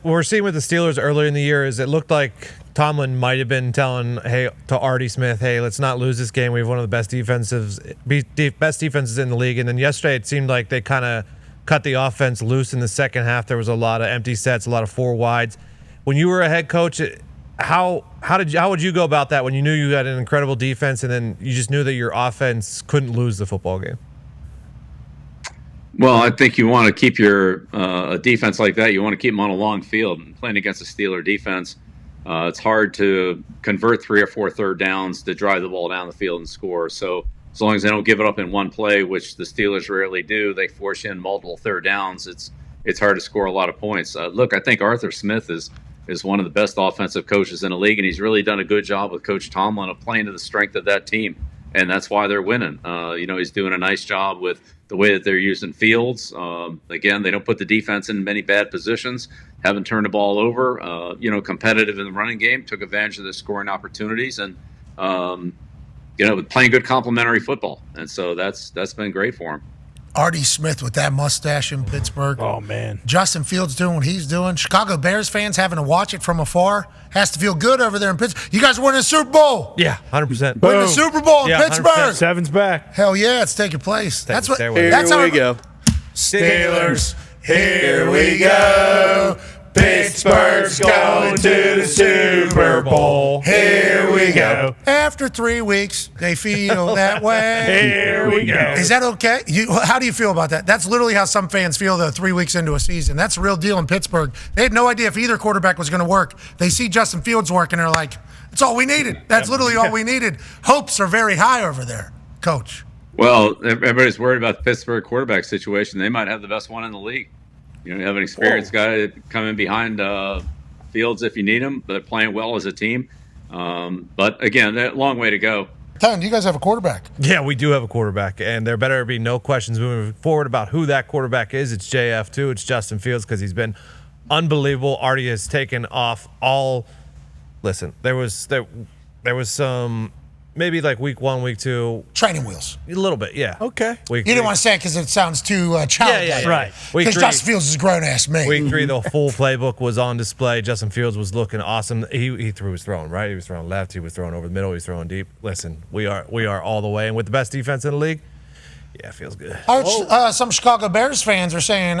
What we're seeing with the Steelers earlier in the year is it looked like Tomlin might have been telling to Artie Smith, hey, let's not lose this game. We have one of the best defenses in the league. And then yesterday it seemed like they kind of cut the offense loose in the second half. There was a lot of empty sets, a lot of four wides. When you were a head coach, how would you go about that when you knew you had an incredible defense and then you just knew that your offense couldn't lose the football game? Well, I think you want to keep your a defense like that. You want to keep them on a long field. And playing against a Steeler defense, it's hard to convert 3 or 4 third downs to drive the ball down the field and score. So as long as they don't give it up in one play, which the Steelers rarely do, they force you in multiple third downs. It's hard to score a lot of points. Look, I think Arthur Smith is one of the best offensive coaches in the league, and he's really done a good job with Coach Tomlin of playing to the strength of that team, and that's why they're winning. He's doing a nice job with the way that they're using Fields. Again, they don't put the defense in many bad positions, haven't turned the ball over, competitive in the running game, took advantage of the scoring opportunities, and, playing good complementary football. And so that's been great for him. Artie Smith with that mustache in Pittsburgh. Oh, man. Justin Fields doing what he's doing. Chicago Bears fans having to watch it from afar. Has to feel good over there in Pittsburgh. You guys are winning a Super Bowl. Yeah, 100%. Winning a Super Bowl in Pittsburgh. 100%. Seven's back. Hell yeah, it's taking place. Here we go. Steelers, here we go. Pittsburgh's going to the Super Bowl. Here we go. After 3 weeks, they feel that way. Here we go. Is that okay? How do you feel about that? That's literally how some fans feel, though, 3 weeks into a season. That's the real deal in Pittsburgh. They had no idea if either quarterback was going to work. They see Justin Fields work, and they're like, that's all we needed. That's literally all we needed. Hopes are very high over there, Coach. Well, everybody's worried about the Pittsburgh quarterback situation. They might have the best one in the league. You have an experienced guy coming behind Fields if you need him. They're playing well as a team. But, again, a long way to go. Dahn, do you guys have a quarterback? Yeah, we do have a quarterback, and there better be no questions moving forward about who that quarterback is. It's JF, too. It's Justin Fields because he's been unbelievable. Artie has taken off all – listen, there was some – maybe like week 1, week 2. Training wheels. A little bit, yeah. Okay. You didn't want to say it because it sounds too childlike. Yeah. Right. Because Justin Fields is a grown-ass man. Week 3, the full playbook was on display. Justin Fields was looking awesome. He threw his throwing right. He was throwing left. He was throwing over the middle. He was throwing deep. Listen, we are all the way. And with the best defense in the league, yeah, it feels good. Some Chicago Bears fans are saying,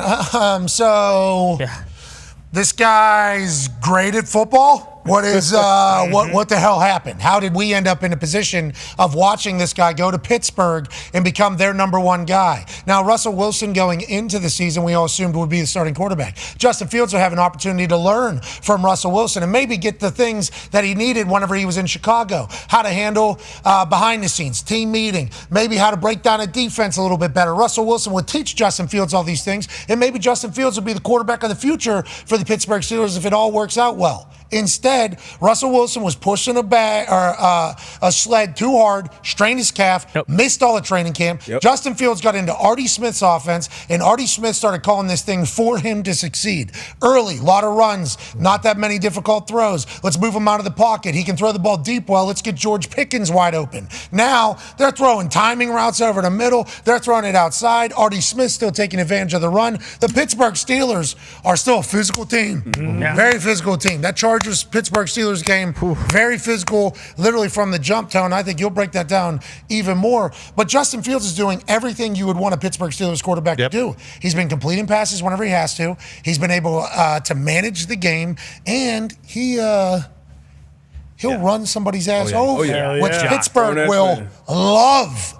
this guy's great at football? What is what the hell happened? How did we end up in a position of watching this guy go to Pittsburgh and become their number one guy? Now, Russell Wilson going into the season, we all assumed would be the starting quarterback. Justin Fields will have an opportunity to learn from Russell Wilson and maybe get the things that he needed whenever he was in Chicago. How to handle behind the scenes, team meeting, maybe how to break down a defense a little bit better. Russell Wilson would teach Justin Fields all these things, and maybe Justin Fields will be the quarterback of the future for the Pittsburgh Steelers if it all works out well. Instead, Russell Wilson was pushing a sled too hard, strained his calf, missed all the training camp. Justin Fields got into Artie Smith's offense, and Artie Smith started calling this thing for him to succeed. Early, a lot of runs, not that many difficult throws. Let's move him out of the pocket. He can throw the ball deep well. Let's get George Pickens wide open. Now, they're throwing timing routes over the middle. They're throwing it outside. Artie Smith still taking advantage of the run. The Pittsburgh Steelers are still a physical team. Very physical team. That Pittsburgh Steelers game, very physical, literally from the jump, Tone. I think you'll break that down even more. But Justin Fields is doing everything you would want a Pittsburgh Steelers quarterback to do. He's been completing passes whenever he has to. He's been able to manage the game, and he'll run somebody's ass over, which Pittsburgh will love.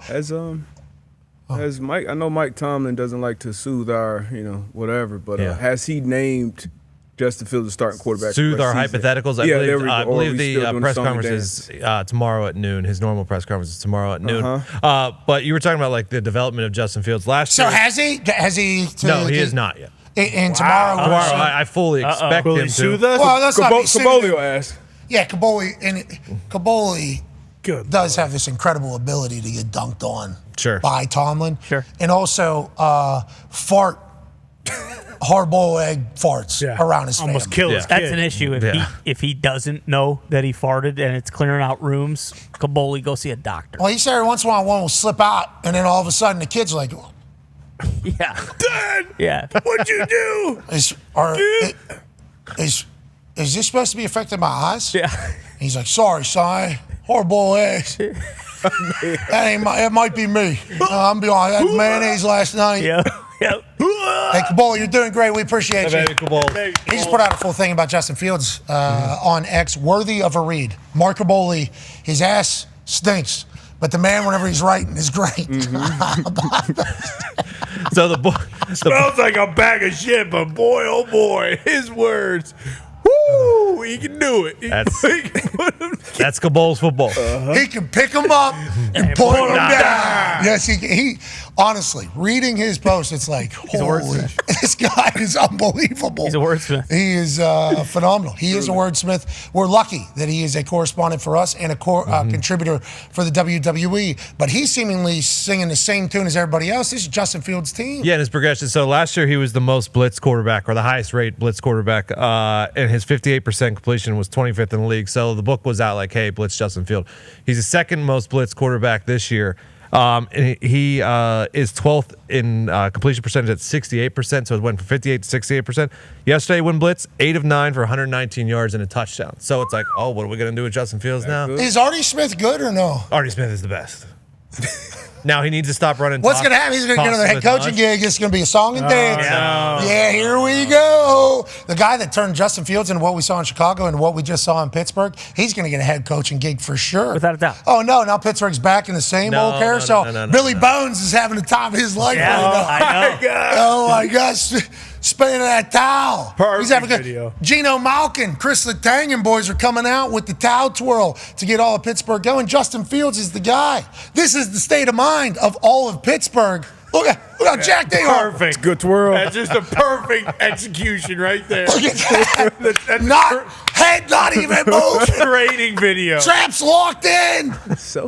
As Mike, I know Mike Tomlin doesn't like to soothe our, whatever, but has he named Justin Fields the starting quarterback? Soothe our hypotheticals. I believe the press conference is tomorrow at noon. His normal press conference is tomorrow at noon. But you were talking about like the development of Justin Fields last year. So has he? No, he is not yet. And tomorrow, I fully expect him to. Soothe us? Well, that's not Caboli will ask. Yeah, Caboli does have this incredible ability to get dunked on by Tomlin. And also hard-boiled egg farts around his family. Almost kill his kid. That's an issue. If he doesn't know that he farted and it's clearing out rooms, Caboli, go see a doctor. Well, he said every once in a while one will slip out, and then all of a sudden the kid's like, yeah. Dad! Yeah. What'd you do? is this supposed to be affecting my eyes? Yeah. He's like, sorry, son. Horrible eggs. It might be me. I'm be honest. I had mayonnaise last night. Yep. Hey, Cabole, you're doing great. We appreciate you. Cabole. He just put out a full thing about Justin Fields on X, worthy of a read. Mark Cabole, his ass stinks, but the man, whenever he's writing, is great. So the book smells like a bag of shit, but boy, oh boy, his words. Woo! He can do it. That's Cabole's football. He can pick them up and put them down. Yes, he honestly, reading his post, it's like, holy, this guy is unbelievable. He's a wordsmith. He is phenomenal. He is a wordsmith. We're lucky that he is a correspondent for us and a contributor for the WWE, but he's seemingly singing the same tune as everybody else. This is Justin Fields' team. Yeah, and his progression. So last year he was the most blitz quarterback, or the highest rate blitz quarterback, and his 58% completion was 25th in the league. So the book was out like, hey, blitz Justin Field. He's the second most blitz quarterback this year. And he is 12th in completion percentage at 68%, so it went from 58 to 68%. Yesterday, when blitz, 8 of 9 for 119 yards and a touchdown. So it's like, oh, what are we going to do with Justin Fields now? Is Artie Smith good or no? Artie Smith is the best. Now he needs to stop running. What's going to happen? He's going to get another head coaching gig. It's going to be a song and dance. Yeah, here we go. The guy that turned Justin Fields into what we saw in Chicago and what we just saw in Pittsburgh, he's going to get a head coaching gig for sure. Without a doubt. Oh, no. Now Pittsburgh's back in the same old carousel. Billy Bones is having the time of his life right now. I know. Oh, my gosh. Spinning that towel. Perfect He's having a good video. Geno Malkin, Chris Letang boys are coming out with the towel twirl to get all of Pittsburgh going. Justin Fields is the guy. This is the state of mind of all of Pittsburgh. Look how jacked they are. Perfect. Good twirl. That's just a perfect execution right there. Look at that. Head not even moving. Trading video. Traps locked in.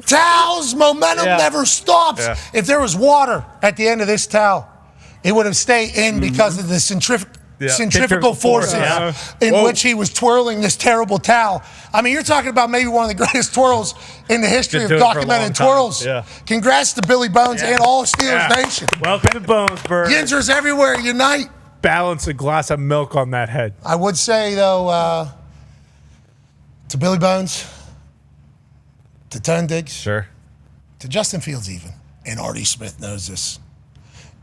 Towels, momentum never stops. Yeah. If there was water at the end of this towel, it would have stayed in because of the centrifugal forces in which he was twirling this terrible towel. I mean, you're talking about maybe one of the greatest twirls in the history of documented twirls. Yeah. Congrats to Billy Bones and all Steelers Nation. Welcome to Bonesburg. Yinzers everywhere, unite. Balance a glass of milk on that head. I would say, though, to Billy Bones, to Tone Diggs, Sure. to Justin Fields even, and Artie Smith knows this.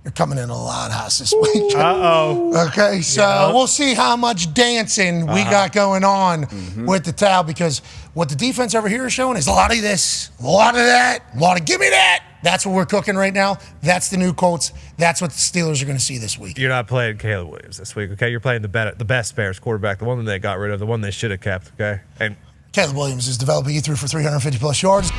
You're coming in a lot hot this week. Uh-oh. Okay, so we'll see how much dancing we got going on with the towel, because what the defense over here is showing is a lot of this, a lot of that, a lot of give me that. That's what we're cooking right now. That's the new Colts. That's what the Steelers are going to see this week. You're not playing Caleb Williams this week, okay? You're playing the best Bears quarterback, the one that they got rid of, the one they should have kept, okay? And Caleb Williams is developing. He threw for 350-plus yards.